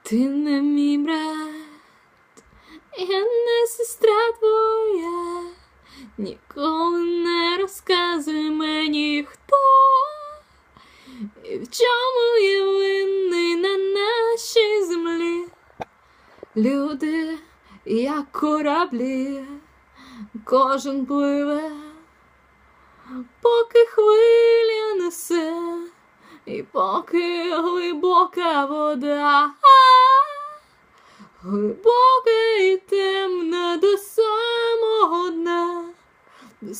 Ти не мій брат, я не сестра твоя, ніколи не розказуй мені, хто і в чому є винний на нашій землі. Люди, як кораблі, кожен пливе, поки хвиля несе, і поки глибока вода, глибока і темна до самого дна, до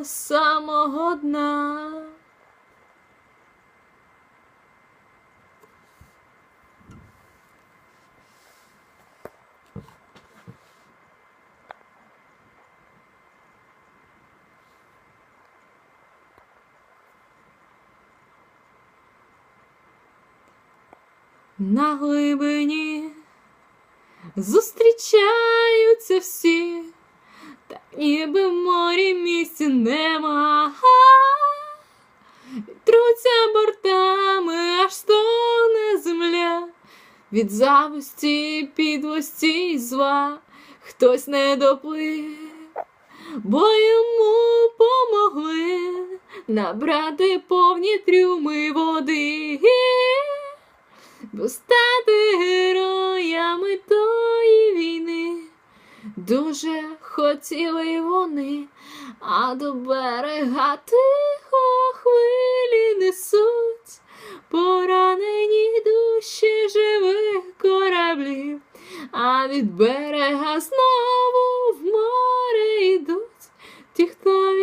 самого дна. На глибині зустрічаються всі, та ніби в морі місця нема. Труться бортами, аж стогне земля, від зависті, підлості й зла. Хтось не доплив, бо йому помогли набрати повні трюми води. Бо стати героями тої війни дуже хотіли вони, а до берега тихо хвилі несуть поранені душі живих кораблів, а від берега знову в море йдуть ті, хто